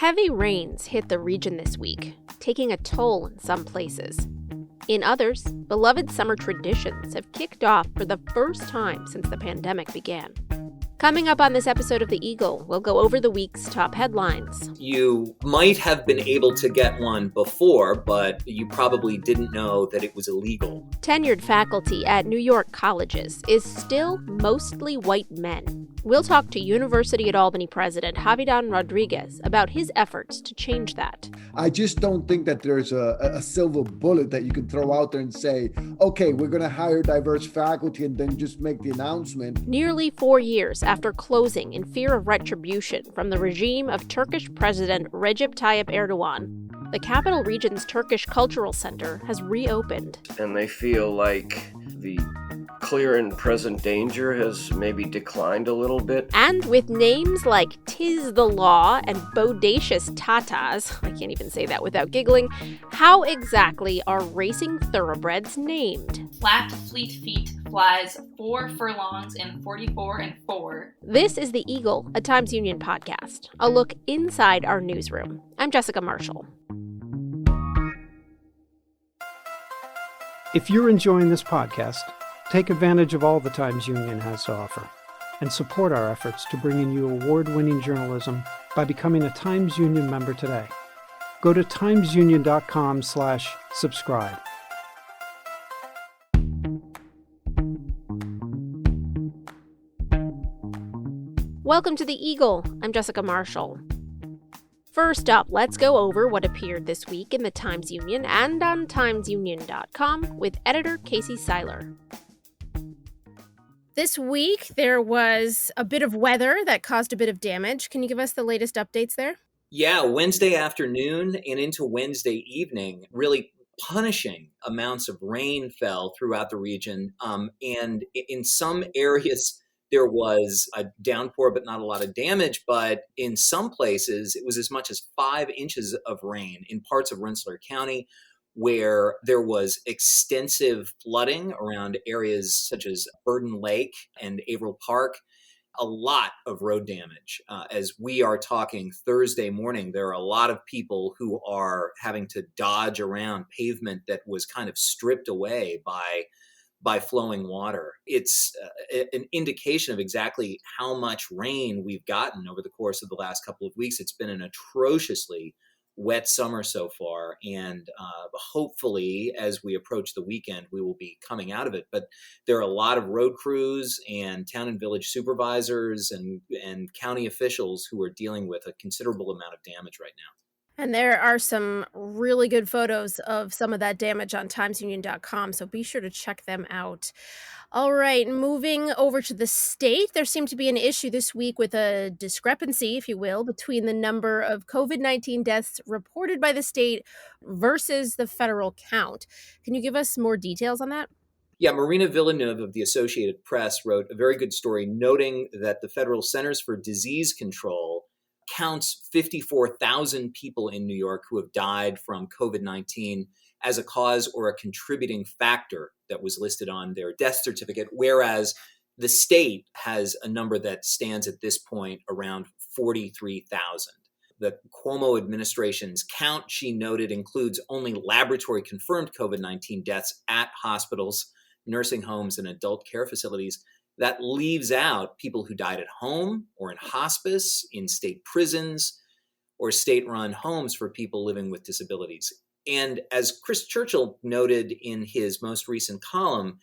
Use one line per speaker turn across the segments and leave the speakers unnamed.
Heavy rains hit the region this week, taking a toll in some places. In others, beloved summer traditions have kicked off for the first time since the pandemic began. Coming up on this episode of The Eagle, we'll go over the week's top headlines.
You might have been able to get one before, but you probably didn't know that it was illegal.
Tenured faculty at New York colleges is still mostly white men. We'll talk to UAlbany President Havidán Rodríguez about his efforts to change that.
I just don't think that there's a silver bullet that you can throw out there and say, okay, we're going to hire diverse faculty and then just make the announcement.
Nearly 4 years after closing in fear of retribution from the regime of Turkish President Recep Tayyip Erdogan, the capital region's Turkish Cultural Center has reopened.
And they feel like the clear and present danger has maybe declined a little bit.
And with names like Tis the Law and Bodacious Tatas, I can't even say that without giggling, how exactly are racing thoroughbreds named?
Flat fleet feet flies 4 furlongs in 44 and 4.
This is The Eagle, a Times Union podcast, a look inside our newsroom. I'm Jessica Marshall.
If you're enjoying this podcast, take advantage of all the Times Union has to offer and support our efforts to bring in you award-winning journalism by becoming a Times Union member today. Go to timesunion.com/subscribe.
Welcome to The Eagle. I'm Jessica Marshall. First up, let's go over what appeared this week in the Times Union and on timesunion.com with editor Casey Seiler. This week, there was a bit of weather that caused a bit of damage. Can you give us the latest updates there?
Yeah, Wednesday afternoon and into Wednesday evening, really punishing amounts of rain fell throughout the region. And in some areas, there was a downpour, but not a lot of damage. But in some places, it was as much as 5 inches of rain in parts of Rensselaer County, where there was extensive flooding around areas such as Burden Lake and Averill Park. A lot of road damage. As we are talking Thursday morning, there are a lot of people who are having to dodge around pavement that was kind of stripped away by flowing water. It's an indication of exactly how much rain we've gotten over the course of the last couple of weeks. It's been an atrociously wet summer so far, and hopefully as we approach the weekend, we will be coming out of it. But there are a lot of road crews and town and village supervisors and county officials who are dealing with a considerable amount of damage right now.
And there are some really good photos of some of that damage on timesunion.com, so be sure to check them out. All right, moving over to the state, there seemed to be an issue this week with a discrepancy, if you will, between the number of COVID-19 deaths reported by the state versus the federal count. Can you give us more details on that?
Yeah, Marina Villeneuve of the Associated Press wrote a very good story noting that the Federal Centers for Disease Control counts 54,000 people in New York who have died from COVID-19 as a cause or a contributing factor that was listed on their death certificate, whereas the state has a number that stands at this point around 43,000. The Cuomo administration's count, she noted, includes only laboratory-confirmed COVID-19 deaths at hospitals, nursing homes, and adult care facilities. That leaves out people who died at home or in hospice, in state prisons, or state-run homes for people living with disabilities. And as Chris Churchill noted in his most recent column,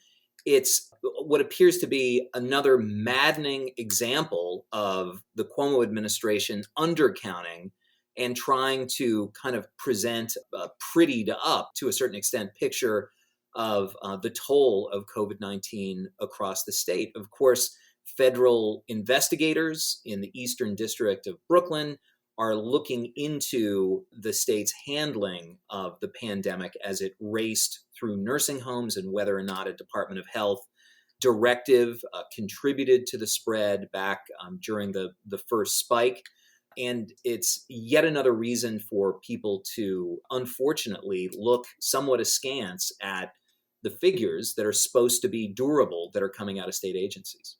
it's what appears to be another maddening example of the Cuomo administration undercounting and trying to kind of present a prettied up, to a certain extent, picture of the toll of COVID-19 across the state. Of course, federal investigators in the Eastern District of Brooklyn are looking into the state's handling of the pandemic as it raced through nursing homes and whether or not a Department of Health directive contributed to the spread back during the first spike. And it's yet another reason for people to, unfortunately, look somewhat askance at the figures that are supposed to be durable that are coming out of state agencies.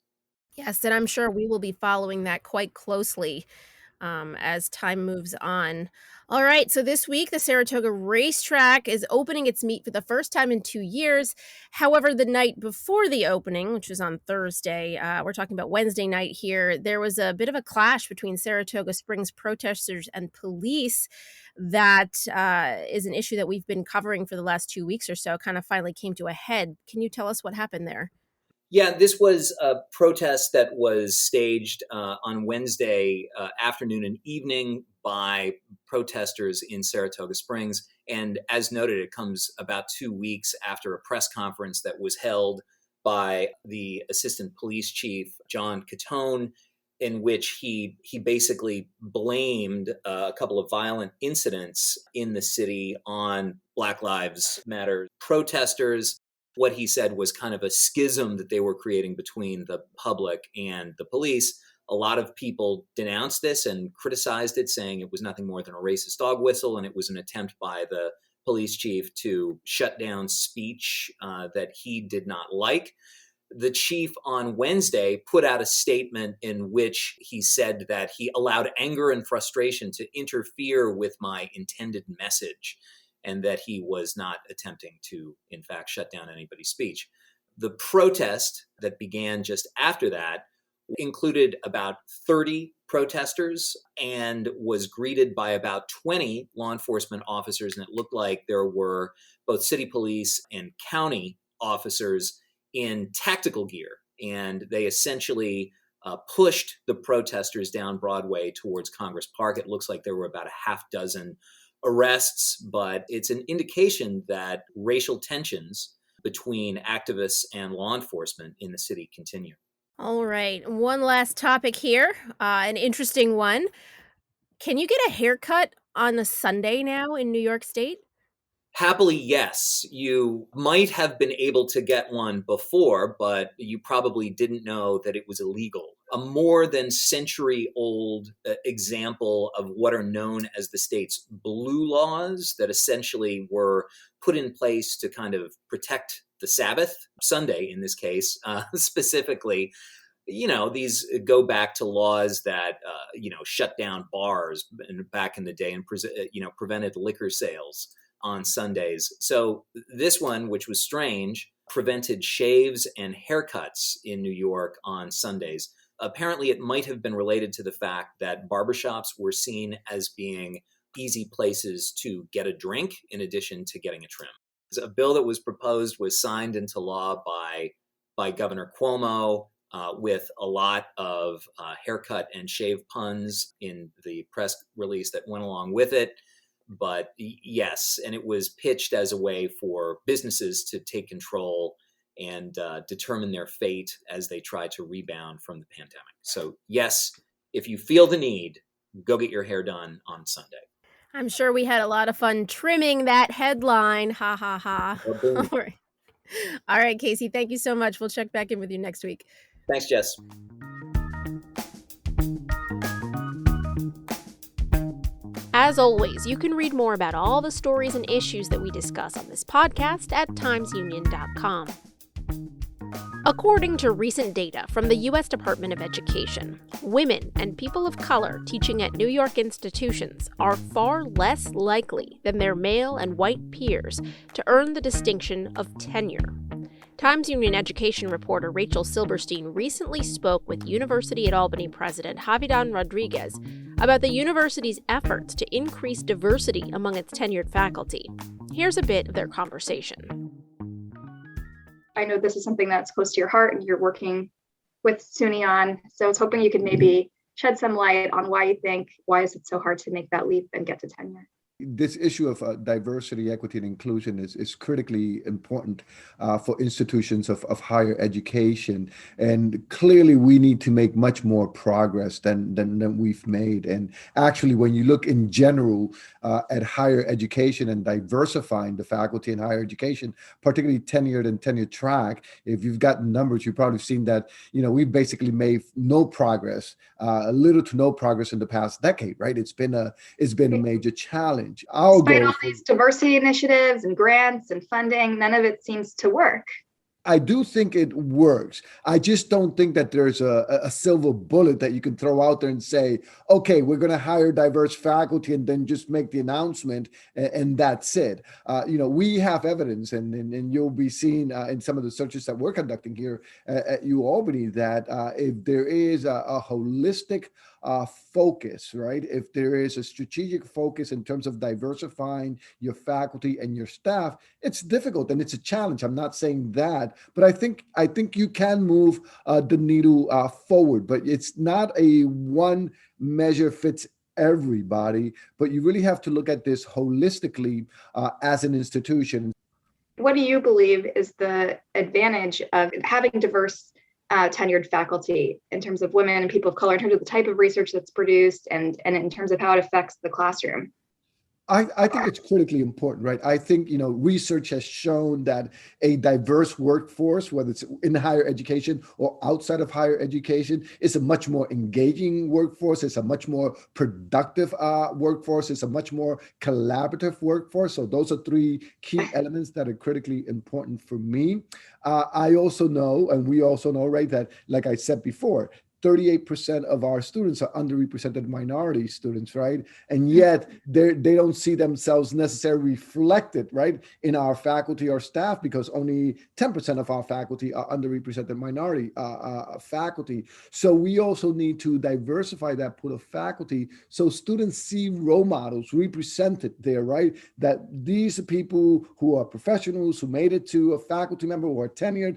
Yes, and I'm sure we will be following that quite closely. as time moves on. All right, so this week, the Saratoga Racetrack is opening its meet for the first time in 2 years. However, the night before the opening, which was on Thursday, we're talking about Wednesday night here, there was a bit of a clash between Saratoga Springs protesters and police. That is an issue that we've been covering for the last 2 weeks or so, kind of finally came to a head. Can you tell us what happened there?
Yeah, this was a protest that was staged on Wednesday afternoon and evening by protesters in Saratoga Springs. And as noted, it comes about 2 weeks after a press conference that was held by the assistant police chief, John Catone, in which he basically blamed a couple of violent incidents in the city on Black Lives Matter protesters. What he said was kind of a schism that they were creating between the public and the police. A lot of people denounced this and criticized it, saying it was nothing more than a racist dog whistle, and it was an attempt by the police chief to shut down speech that he did not like. The chief on Wednesday put out a statement in which he said that he allowed anger and frustration to interfere with my intended message, and that he was not attempting to, in fact, shut down anybody's speech. The protest that began just after that included about 30 protesters and was greeted by about 20 law enforcement officers, and it looked like there were both city police and county officers in tactical gear, and they essentially pushed the protesters down Broadway towards Congress Park. It looks like there were about a half dozen arrests, but it's an indication that racial tensions between activists and law enforcement in the city continue.
All right, one last topic here, an interesting one. Can you get a haircut on a Sunday now in New York State?
Happily, yes. You might have been able to get one before, but you probably didn't know that it was illegal. A more than century-old example of what are known as the state's blue laws that essentially were put in place to kind of protect the Sabbath, Sunday in this case, specifically. These go back to laws that, shut down bars back in the day and, prevented liquor sales on Sundays. So this one, which was strange, prevented shaves and haircuts in New York on Sundays. Apparently, it might have been related to the fact that barbershops were seen as being easy places to get a drink in addition to getting a trim. A bill that was proposed was signed into law by Governor Cuomo with a lot of haircut and shave puns in the press release that went along with it. But yes, and it was pitched as a way for businesses to take control and determine their fate as they try to rebound from the pandemic. So yes, if you feel the need, go get your hair done on Sunday.
I'm sure we had a lot of fun trimming that headline. Ha, ha, ha. All right. All right, Casey, thank you so much. We'll check back in with you next week.
Thanks, Jess.
As always, you can read more about all the stories and issues that we discuss on this podcast at timesunion.com. According to recent data from the U.S. Department of Education, women and people of color teaching at New York institutions are far less likely than their male and white peers to earn the distinction of tenure. Times Union education reporter Rachel Silberstein recently spoke with University at Albany President Havidán Rodríguez about the university's efforts to increase diversity among its tenured faculty. Here's a bit of their conversation.
I know this is something that's close to your heart and you're working with SUNY on, so I was hoping you could maybe shed some light on why is it so hard to make that leap and get to tenure?
This issue of diversity, equity, and inclusion is critically important for institutions of higher education. And clearly, we need to make much more progress than we've made. And actually, when you look in general at higher education and diversifying the faculty in higher education, particularly tenured and tenured track, if you've got numbers, you've probably seen that, we've basically made no progress, little to no progress in the past decade, right? It's been a major challenge.
Despite all these diversity initiatives and grants and funding, none of it seems to work.
I do think it works. I just don't think that there's a silver bullet that you can throw out there and say, okay, we're going to hire diverse faculty and then just make the announcement and that's it. We have evidence, and you'll be seeing in some of the searches that we're conducting here at UAlbany that if there is a holistic focus, right? If there is a strategic focus in terms of diversifying your faculty and your staff, it's difficult and it's a challenge. I'm not saying that, but I think you can move the needle forward. But it's not a one measure fits everybody. But you really have to look at this holistically as an institution.
What do you believe is the advantage of having diverse tenured faculty in terms of women and people of color, in terms of the type of research that's produced and in terms of how it affects the classroom?
I think it's critically important, right? I think, research has shown that a diverse workforce, whether it's in higher education or outside of higher education, is a much more engaging workforce. It's a much more productive workforce. It's a much more collaborative workforce. So those are three key elements that are critically important for me. I also know, and we also know, right, that, like I said before, 38% of our students are underrepresented minority students, right? And yet they don't see themselves necessarily reflected, right, in our faculty or staff, because only 10% of our faculty are underrepresented minority faculty. So we also need to diversify that pool of faculty so students see role models represented there, right? That these are people who are professionals, who made it to a faculty member, who are tenure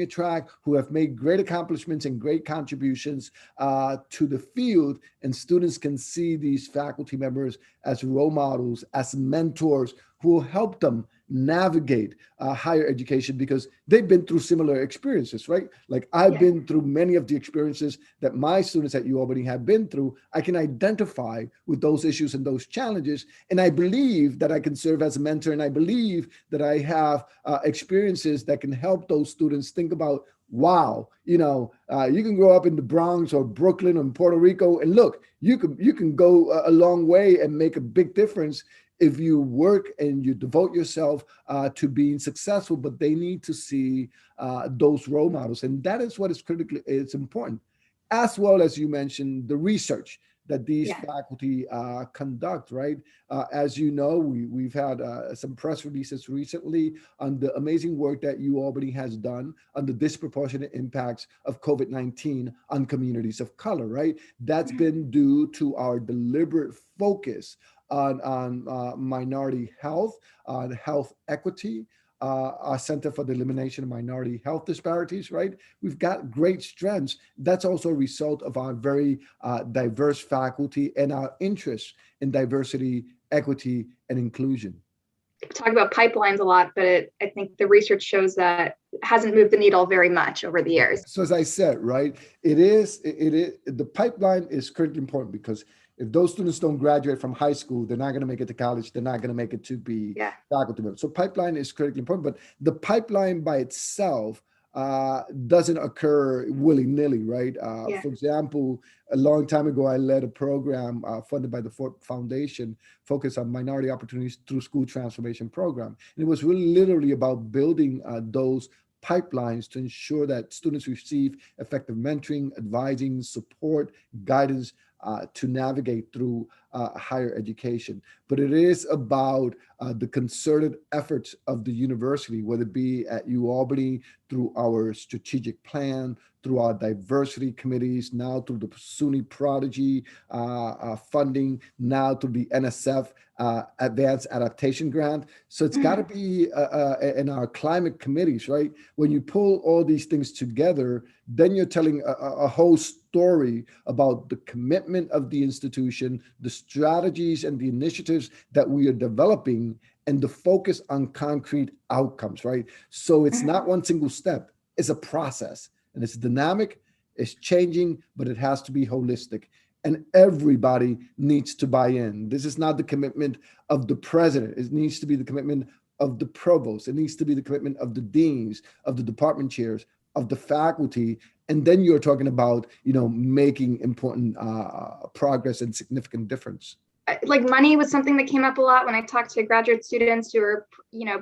track, who have made great accomplishments and great contributions to the field, and students can see these faculty members as role models, as mentors who will help them navigate higher education because they've been through similar experiences, right? Like I've been through many of the experiences that my students at UAlbany have been through. I can identify with those issues and those challenges. And I believe that I can serve as a mentor. And I believe that I have experiences that can help those students think about, wow, you can grow up in the Bronx or Brooklyn or Puerto Rico, and look, you can go a long way and make a big difference if you work and you devote yourself to being successful. But they need to see those role models, and that is what is it's important, as well as you mentioned the research that these faculty conduct, right? As you know, we've had some press releases recently on the amazing work that UAlbany has done on the disproportionate impacts of COVID-19 on communities of color, right? That's been due to our deliberate focus on minority health, on health equity, our Center for the Elimination of Minority Health Disparities, right? We've got great strengths. That's also a result of our very diverse faculty and our interest in diversity, equity, and inclusion.
We talk about pipelines a lot, but I think the research shows that it hasn't moved the needle very much over the years.
So as I said, right, the pipeline is critically important because if those students don't graduate from high school, they're not going to make it to college. They're not going to make it to be faculty members. So pipeline is critically important, but the pipeline by itself doesn't occur willy-nilly, right? For example, a long time ago, I led a program funded by the Ford Foundation focused on minority opportunities through school transformation program. And it was really literally about building those pipelines to ensure that students receive effective mentoring, advising, support, guidance, to navigate through higher education. But it is about the concerted efforts of the university, whether it be at UAlbany through our strategic plan, through our diversity committees, now through the SUNY Prodigy funding, now through the NSF Advanced Adaptation Grant. So it's got to be in our climate committees, right? When you pull all these things together, then you're telling a whole story about the commitment of the institution, the strategies and the initiatives that we are developing, and the focus on concrete outcomes, right? So it's not one single step, it's a process, and it's dynamic, it's changing, but it has to be holistic. And everybody needs to buy in. This is not the commitment of the president. It needs to be the commitment of the provost. It needs to be the commitment of the deans, of the department chairs, of the faculty. And then you're talking about, making important progress and significant difference.
Like money was something that came up a lot when I talked to graduate students who are,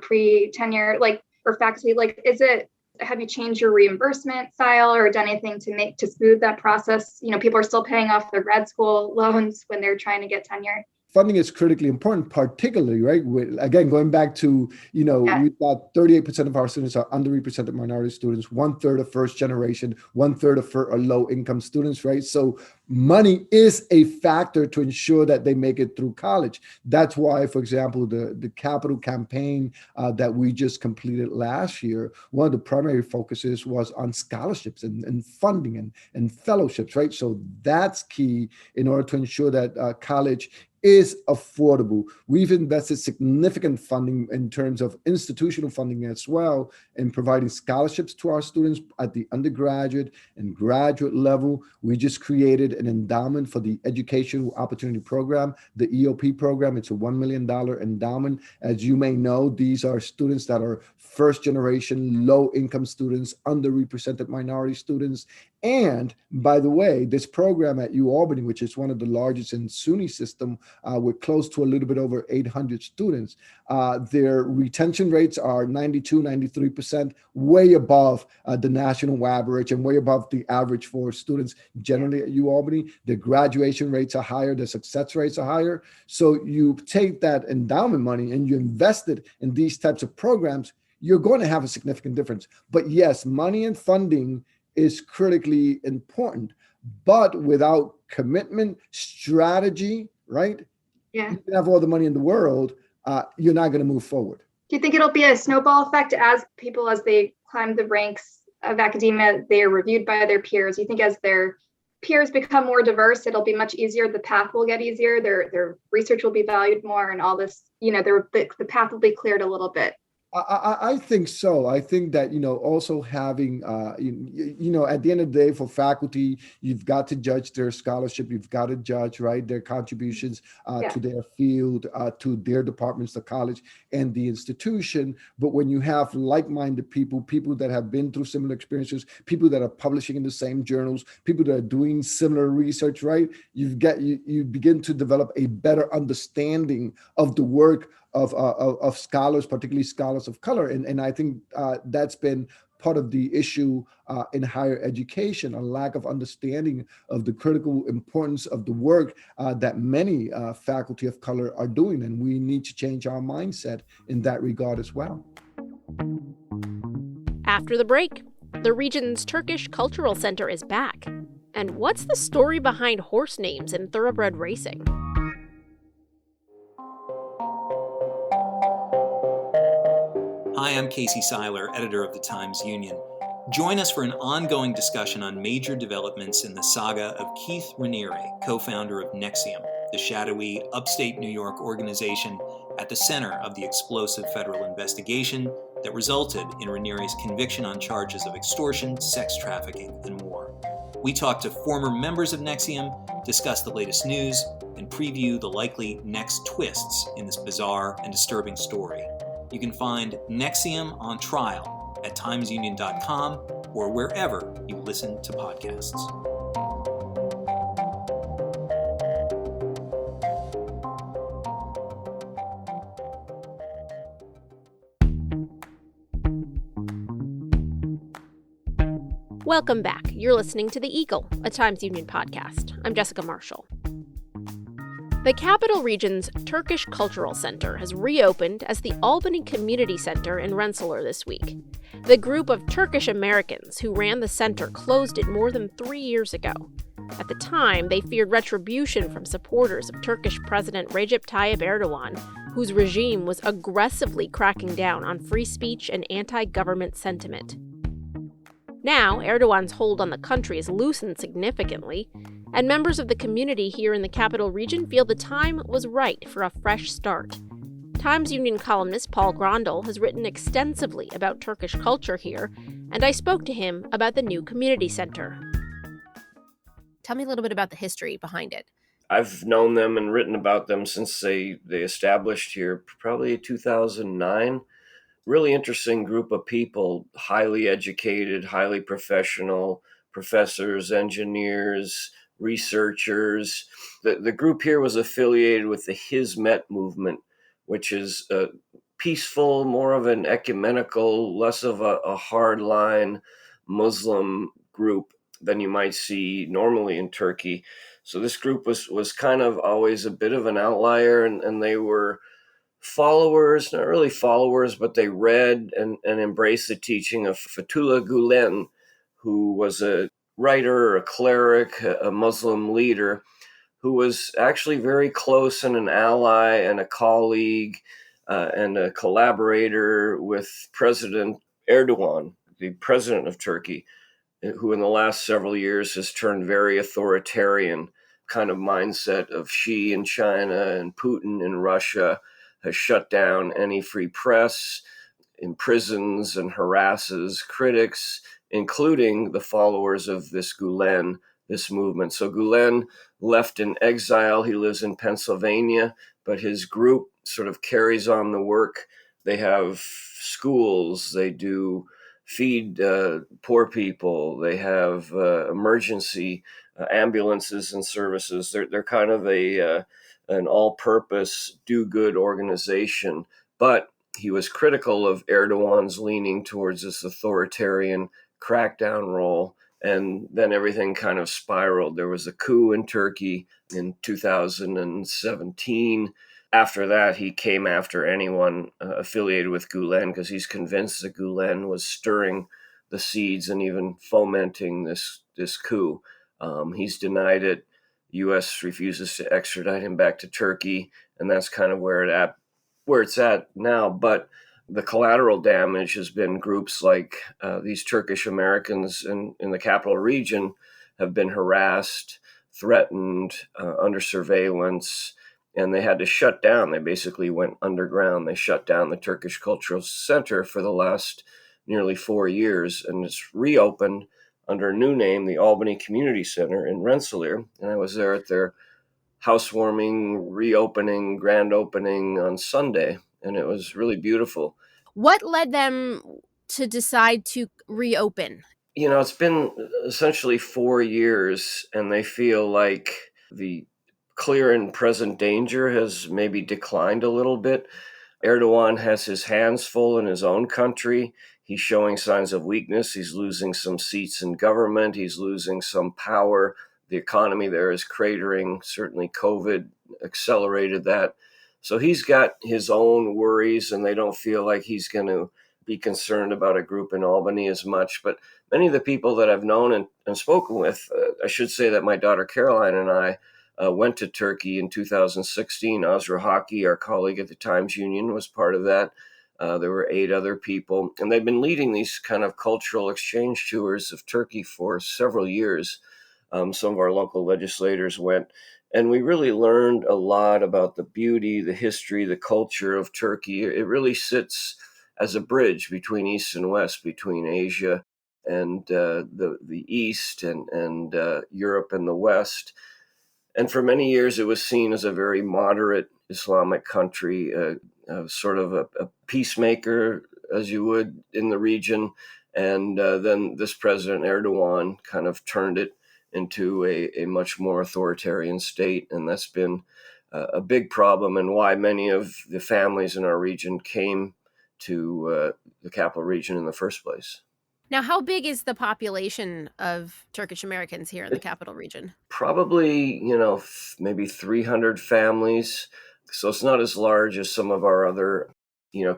pre-tenure, or faculty. Like, is it Have you changed your reimbursement style or done anything to smooth that process? People are still paying off their grad school loans when they're trying to get tenure.
Funding is critically important, particularly, right? Again, going back to, we've got 38% of our students are underrepresented minority students, 1/3 of first generation, 1/3 of low income students, right? So money is a factor to ensure that they make it through college. That's why, for example, the capital campaign that we just completed last year, one of the primary focuses was on scholarships and funding and fellowships, right? So that's key in order to ensure that college is affordable. We've invested significant funding in terms of institutional funding as well in providing scholarships to our students at the undergraduate and graduate level. We just created an endowment for the Educational Opportunity Program, the EOP program. It's a $1 million endowment. As you may know, these are students that are first generation, low income students, underrepresented minority students. And by the way, this program at UAlbany, which is one of the largest in SUNY system, we're close to a little bit over 800 students. Their retention rates are 92, 93%, way above the national average and way above the average for students generally at UAlbany. Their graduation rates are higher, their success rates are higher. So you take that endowment money and you invest it in these types of programs, you're going to have a significant difference. But yes, money and funding is critically important, but without commitment, strategy, right?
Yeah.
You can have all the money in the world, you're not going to move forward.
Do you think it'll be a snowball effect as they climb the ranks of academia, they are reviewed by their peers? You think as their peers become more diverse, it'll be much easier, the path will get easier, their research will be valued more, and all this, the path will be cleared a little bit?
I think so. I think that, also having, at the end of the day for faculty, you've got to judge their scholarship. You've got to judge, right, their contributions to their field, to their departments, the college and the institution. But when you have like-minded people that have been through similar experiences, people that are publishing in the same journals, people that are doing similar research, right, you begin to develop a better understanding of the work of scholars, particularly scholars of color. And I think that's been part of the issue in higher education, a lack of understanding of the critical importance of the work that many faculty of color are doing. And we need to change our mindset in that regard as well.
After the break, the region's Turkish Cultural Center is back. And what's the story behind horse names in thoroughbred racing?
Hi, I'm Casey Seiler, editor of the Times-Union. Join us for an ongoing discussion on major developments in the saga of Keith Raniere, co-founder of NXIVM, the shadowy upstate New York organization at the center of the explosive federal investigation that resulted in Raniere's conviction on charges of extortion, sex trafficking, and more. We talk to former members of NXIVM, discuss the latest news, and preview the likely next twists in this bizarre and disturbing story. You can find NXIVM on Trial at timesunion.com or wherever you listen to podcasts.
Welcome back. You're listening to The Eagle, a Times-Union podcast. I'm Jessica Marshall. The Capital Region's Turkish Cultural Center has reopened as the Albany Community Center in Rensselaer this week. The group of Turkish-Americans who ran the center closed it more than 3 years ago. At the time, they feared retribution from supporters of Turkish President Recep Tayyip Erdogan, whose regime was aggressively cracking down on free speech and anti-government sentiment. Now, Erdogan's hold on the country has loosened significantly, and members of the community here in the Capital Region feel the time was right for a fresh start. Times-Union columnist Paul Grondahl has written extensively about Turkish culture here, and I spoke to him about the new community center. Tell me a little bit about the history behind it.
I've known them and written about them since they established here, probably 2009. Really interesting group of people, highly educated, highly professional, professors, engineers, researchers. The group here was affiliated with the Hizmet movement, which is peaceful, more of an ecumenical, less of a hardline Muslim group than you might see normally in Turkey. So this group was kind of always a bit of an outlier, and they were followers, not really followers, but they read and embraced the teaching of Fethullah Gulen, who was a writer, a cleric, a Muslim leader, who was actually very close and an ally and a colleague and a collaborator with President Erdogan, the president of Turkey, who in the last several years has turned very authoritarian kind of mindset of Xi in China and Putin in Russia, has shut down any free press, imprisons and harasses critics, including the followers of this Gulen, this movement. So Gulen left in exile. He lives in Pennsylvania, but his group sort of carries on the work. They have schools, they do feed poor people, they have emergency ambulances and services. They're kind of an all-purpose do-good organization, but he was critical of Erdogan's leaning towards this authoritarian crackdown role, and then everything kind of spiraled. There was a coup in Turkey in 2017. After that, he came after anyone affiliated with Gulen because he's convinced that Gulen was stirring the seeds and even fomenting this coup. He's denied it. U.S. refuses to extradite him back to Turkey, and that's kind of where it's at now. But the collateral damage has been groups like these Turkish-Americans in the capital region have been harassed, threatened, under surveillance, and they had to shut down. They basically went underground. They shut down the Turkish Cultural Center for the last nearly 4 years, and it's reopened under a new name, the Albany Community Center in Rensselaer. And I was there at their housewarming, reopening, grand opening on Sunday, and it was really beautiful.
What led them to decide to reopen?
You know, it's been essentially 4 years, and they feel like the clear and present danger has maybe declined a little bit. Erdogan has his hands full in his own country. He's showing signs of weakness. He's losing some seats in government. He's losing some power. The economy there is cratering. Certainly COVID accelerated that. So he's got his own worries, and they don't feel like he's going to be concerned about a group in Albany as much. But many of the people that I've known and spoken with, I should say that my daughter Caroline and I went to Turkey in 2016. Azra Haki, our colleague at the Times Union, was part of that. There were 8 other people, and they've been leading these kind of cultural exchange tours of Turkey for several years. Some of our local legislators went, and we really learned a lot about the beauty, the history, the culture of Turkey. It really sits as a bridge between East and West, between Asia and the East and Europe and the West. And for many years, it was seen as a very moderate Islamic country, sort of a peacemaker, as you would in the region. And then this President Erdogan kind of turned it into a much more authoritarian state. And that's been a big problem, and why many of the families in our region came to the capital region in the first place.
Now, how big is the population of Turkish Americans here in the capital region?
Probably, maybe 300 families. So it's not as large as some of our other,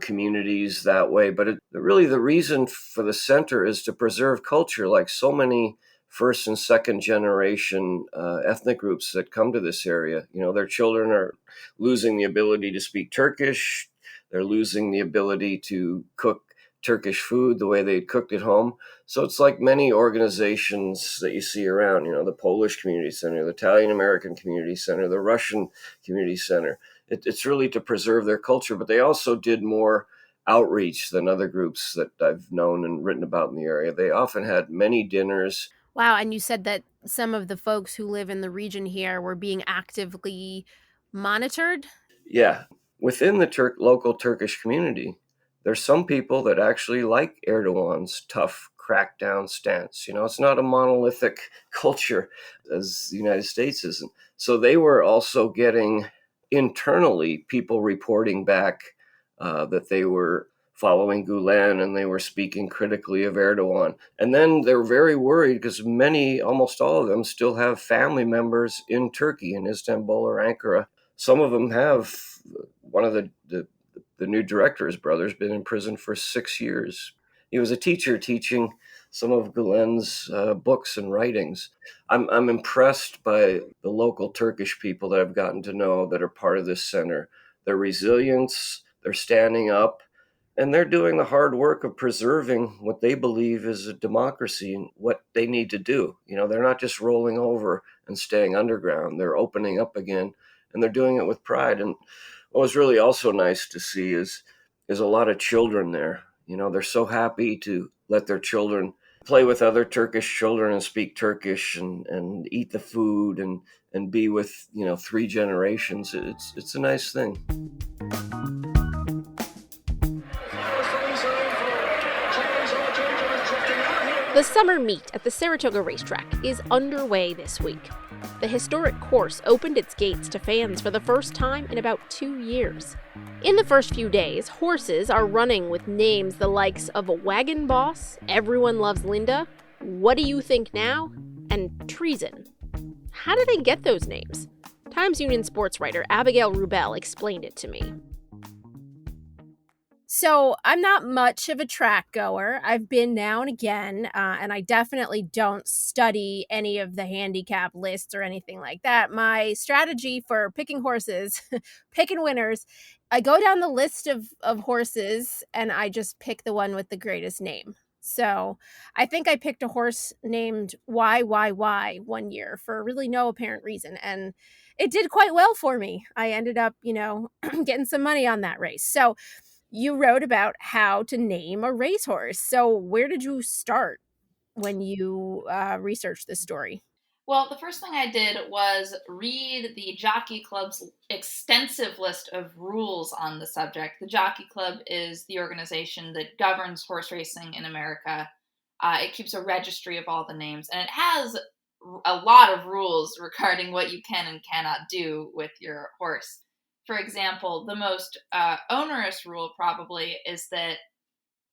communities that way. But really the reason for the center is to preserve culture, like so many first and second generation ethnic groups that come to this area. Their children are losing the ability to speak Turkish. They're losing the ability to cook Turkish food the way they cooked at home. So it's like many organizations that you see around, the Polish Community Center, the Italian-American Community Center, the Russian Community Center. It's really to preserve their culture, but they also did more outreach than other groups that I've known and written about in the area. They often had many dinners.
Wow, and you said that some of the folks who live in the region here were being actively monitored?
Yeah. Within the local Turkish community, there's some people that actually like Erdogan's tough crackdown stance. It's not a monolithic culture as the United States isn't. So they were also getting internally people reporting back that they were following Gulen and they were speaking critically of Erdogan. And then they're very worried because almost all of them still have family members in Turkey, in Istanbul or Ankara. Some of them have. One of the new director's brother's been in prison for 6 years. He was a teacher teaching some of Gulen's books and writings. I'm impressed by the local Turkish people that I've gotten to know that are part of this center. Their resilience, they're standing up, and they're doing the hard work of preserving what they believe is a democracy and what they need to do. They're not just rolling over and staying underground. They're opening up again, and they're doing it with pride. And what was really also nice to see is a lot of children there. They're so happy to let their children play with other Turkish children and speak Turkish and eat the food and be with, 3 generations. It's a nice thing.
The summer meet at the Saratoga Racetrack is underway this week. The historic course opened its gates to fans for the first time in about 2 years. In the first few days, horses are running with names the likes of Wagon Boss, Everyone Loves Linda, What Do You Think Now, and Treason. How did they get those names? Times Union sports writer Abigail Rubel explained it to me. So I'm not much of a track goer. I've been now and again, and I definitely don't study any of the handicap lists or anything like that. My strategy for picking horses, picking winners, I go down the list of horses and I just pick the one with the greatest name. So I think I picked a horse named YYY one year for really no apparent reason. And it did quite well for me. I ended up, getting some money on that race. So you wrote about how to name a racehorse. So where did you start when you researched this story?
Well, the first thing I did was read the Jockey Club's extensive list of rules on the subject. The Jockey Club is the organization that governs horse racing in America. It keeps a registry of all the names, and it has a lot of rules regarding what you can and cannot do with your horse. For example, the most onerous rule probably is that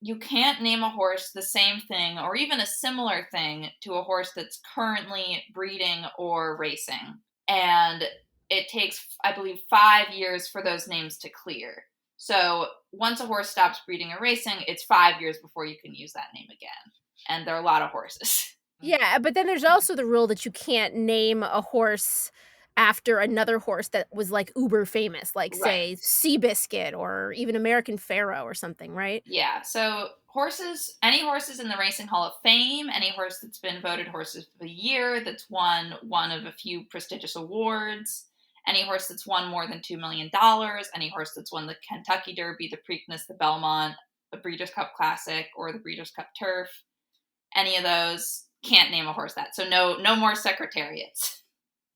you can't name a horse the same thing or even a similar thing to a horse that's currently breeding or racing. And it takes, I believe, 5 years for those names to clear. So once a horse stops breeding or racing, it's 5 years before you can use that name again. And there are a lot of horses.
Yeah, but then there's also the rule that you can't name a horse after another horse that was like uber famous, like say Seabiscuit or even American Pharoah or something, right?
Yeah, so any horses in the Racing Hall of Fame, any horse that's been voted Horses of the Year, that's won one of a few prestigious awards, any horse that's won more than $2 million, any horse that's won the Kentucky Derby, the Preakness, the Belmont, the Breeders' Cup Classic, or the Breeders' Cup Turf, any of those, can't name a horse that. So no more Secretariats.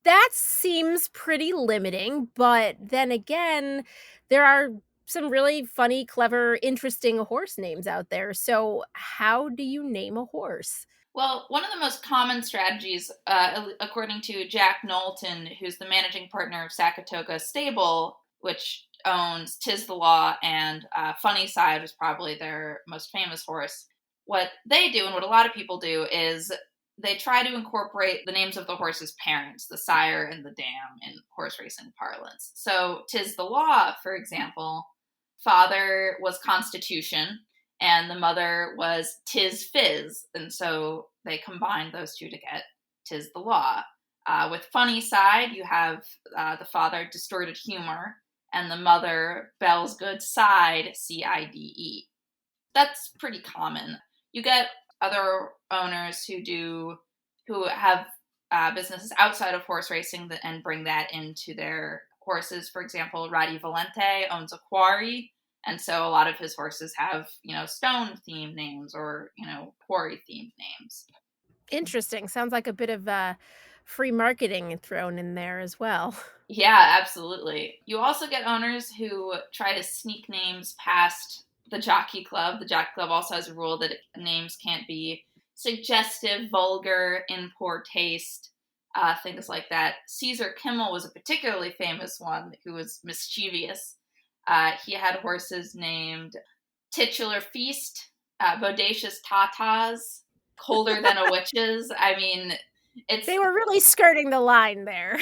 That seems pretty limiting, but then again, there are some really funny, clever, interesting horse names out there. So how do you name a horse?
Well, one of the most common strategies, according to Jack Knowlton, who's the managing partner of Saratoga Stable, which owns Tis the Law and Funny Side, was probably their most famous horse. What they do, and what a lot of people do, is they try to incorporate the names of the horse's parents, the sire and the dam, in horse racing parlance. So Tis the Law, for example, father was Constitution and the mother was Tis Fizz. And so they combined those two to get Tis the Law. With Funny Side, you have the father Distorted Humor and the mother Bell's Good Side, CIDE. That's pretty common. You get other owners who have businesses outside of horse racing and bring that into their horses. For example, Radi Valente owns a quarry, and so a lot of his horses have, stone themed names or, quarry themed names.
Interesting. Sounds like a bit of free marketing thrown in there as well.
Yeah, absolutely. You also get owners who try to sneak names past the Jockey Club. The Jockey Club also has a rule that names can't be suggestive, vulgar, in poor taste, things like that. Caesar Kimmel was a particularly famous one who was mischievous. He had horses named Titular Feast, Bodacious Tatas, Colder Than a Witch's. I mean,
they were really skirting the line there.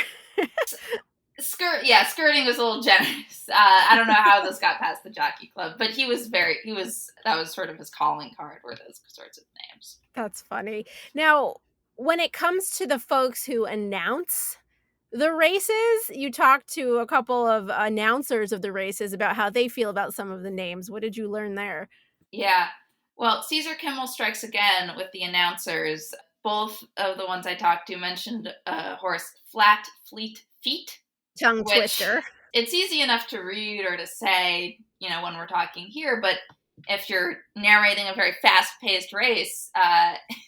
Skirting was a little generous. I don't know how this got past the Jockey Club, but that was sort of his calling card, were those sorts of names.
That's funny. Now, when it comes to the folks who announce the races, you talked to a couple of announcers of the races about how they feel about some of the names. What did you learn there?
Yeah. Well, Caesar Kimmel strikes again with the announcers. Both of the ones I talked to mentioned a horse, Flat Fleet Feet.
Tongue twister.
It's easy enough to read or to say, when we're talking here, but if you're narrating a very fast-paced race,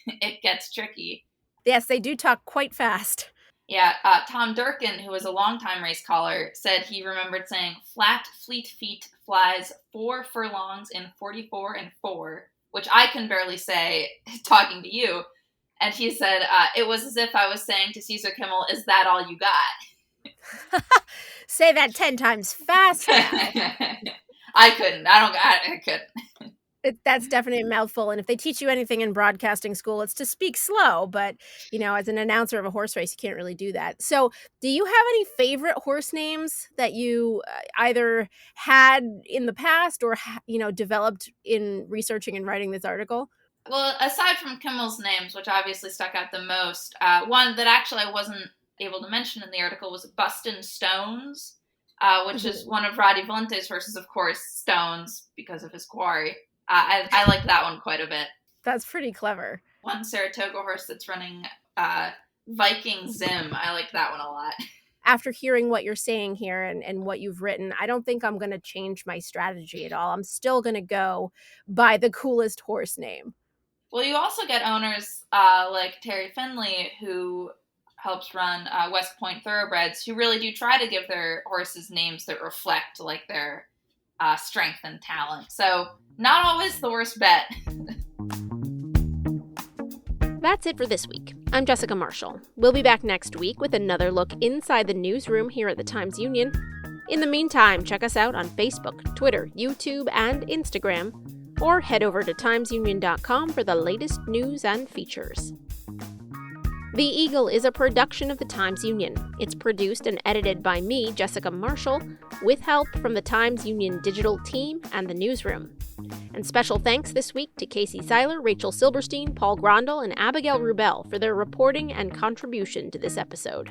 it gets tricky.
Yes, they do talk quite fast.
Yeah, Tom Durkin, who was a longtime race caller, said he remembered saying Flat Fleet Feet flies 4 furlongs in 44 and 4, which I can barely say talking to you. And he said, it was as if I was saying to Caesar Kimmel, is that all you got?
Say that 10 times fast now.
I couldn't. I couldn't.
That's definitely a mouthful. And if they teach you anything in broadcasting school, it's to speak slow. But, as an announcer of a horse race, you can't really do that. So do you have any favorite horse names that you either had in the past or, developed in researching and writing this article?
Well, aside from Kimmel's names, which obviously stuck out the most, one that actually I wasn't able to mention in the article was Bustin' Stones, which is one of Roddy Valente's horses, of course, Stones, because of his quarry. I like that one quite a bit.
That's pretty clever.
One Saratoga horse that's running Viking Zim. I like that one a lot.
After hearing what you're saying here and what you've written, I don't think I'm going to change my strategy at all. I'm still going to go by the coolest horse name.
Well, you also get owners like Terry Finley, who helps run West Point Thoroughbreds, who really do try to give their horses names that reflect like their strength and talent. So not always the worst bet.
That's it for this week. I'm Jessica Marshall. We'll be back next week with another look inside the newsroom here at the Times-Union. In the meantime, check us out on Facebook, Twitter, YouTube, and Instagram, or head over to timesunion.com for the latest news and features. The Eagle is a production of the Times-Union. It's produced and edited by me, Jessica Marshall, with help from the Times-Union digital team and the newsroom. And special thanks this week to Casey Seiler, Rachel Silberstein, Paul Grondahl, and Abigail Rubel for their reporting and contribution to this episode.